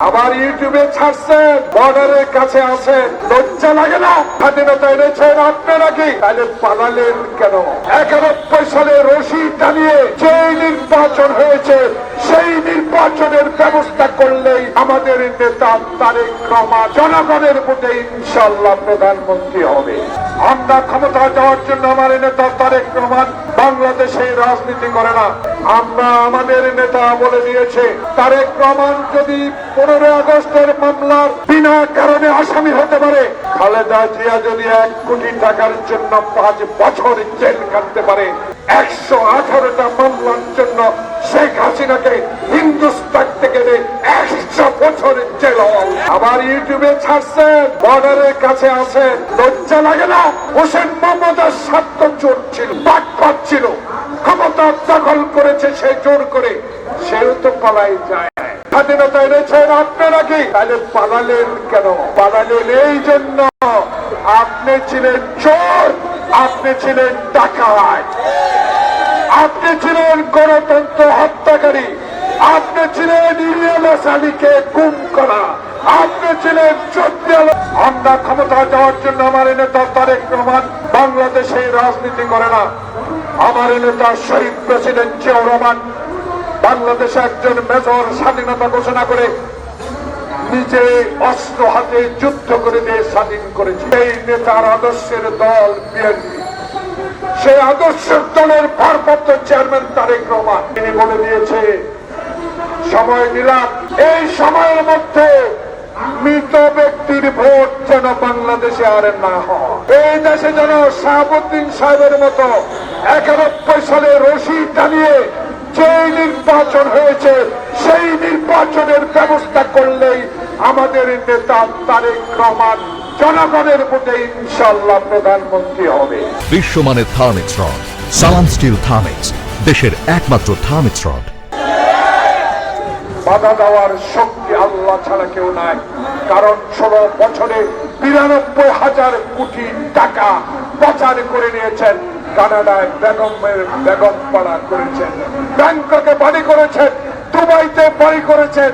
আবার ইউটিউবে ছাড়ছেন, বর্ডারের কাছে আছেন, লজ্জা লাগে না? স্বাধীনতা এনেছেন আপনি নাকি? তাহলে পালালেন কেন? 91 সালে রশি টানিয়ে যে নির্বাচন হয়েছে সেই নির্বাচনের ব্যবস্থা করলেই আমাদের নেতা তারেক রহমান জনগণের ভোটে ইনশাআল্লাহ প্রধানমন্ত্রী হবে। আমরা ক্ষমতা যাওয়ার জন্য আমার নেতা তারেক রহমান বাংলাদেশে রাজনীতি করে না। আমরা আমাদের নেতা বলে দিয়েছে, তারেক রহমান যদি 15 আগস্টের মামলার বিনা কারণে আসামি হতে পারে, খালেদা জিয়া যদি 1 কোটি টাকার জন্য 5 বছর জেল কাটতে পারে, 118টা মামলার জন্য শেখ হাসিনাকে হিন্দুস্তান থেকে 100 বছরের জেল। আবার ইউটিউবে ছাড়ছেন, বর্ডারের কাছে আছেন, লজ্জা লাগে না? হোসেন মোহাম্মদের স্বার্থ চোর ছিল, বাটপাট ছিল, ক্ষমতা দখল করেছে সে জোর করে, সেও তো পালাই যায়। স্বাধীনতা এনেছেন আপনি নাকি? তাহলে পালালেন কেন? পালালেন এই জন্য, আপনি ছিলেন চোর, আপনি ছিলেন ডাকাত, আপনি ছিলেন গণতন্ত্র হত্যাকারী, আপনি ছিলেন ইলিয়াস আলীকে গুম করা, আপনি ছিলেন আমরা ক্ষমতা যাওয়ার জন্য আমার নেতা তারেক রহমান বাংলাদেশে রাজনীতি করে না। আমার নেতা শহীদ প্রেসিডেন্ট জিয়াউর রহমান বাংলাদেশে একজন মেজর স্বাধীনতা ঘোষণা করে নিজে অস্ত্র হাতে যুদ্ধ করে দেশ স্বাধীন করেছে। এই নেতার আদর্শের দল বিএনপি, সেই আদর্শের দলের ভারপ্রাপ্ত চেয়ারম্যান তারেক রহমান তিনি বলে দিয়েছে, সময় দিলাম, এই সময়ের মধ্যে মৃত ব্যক্তির ভোট যেন বাংলাদেশে আর না হয়। এই দেশে যেন শাহাবুদ্দিন সাহেবের মতো 91 সালে রশি টানিয়ে যে নির্বাচন হয়েছে সেই নির্বাচনের ব্যবস্থা করলেই আমাদের নেতা তারেক রহমান জনগণের ভোটে ইনশাআল্লাহ প্রধানমন্ত্রী হবে। বিশ্বমানের থার্মিক্স রড, সালাম স্টিল থার্মিক্স, দেশের একমাত্র থার্মিক্স রড। বাধা দেওয়ার শক্তি আল্লাহ ছাড়া কেউ নাই। কারণ 16 বছরে 92,000 কোটি টাকা পাচার করে নিয়েছেন। কানাডায় বেগম পাড়া করেছেন, ব্যাংককে বাড়ি করেছেন, দুবাইতে বাড়ি করেছেন।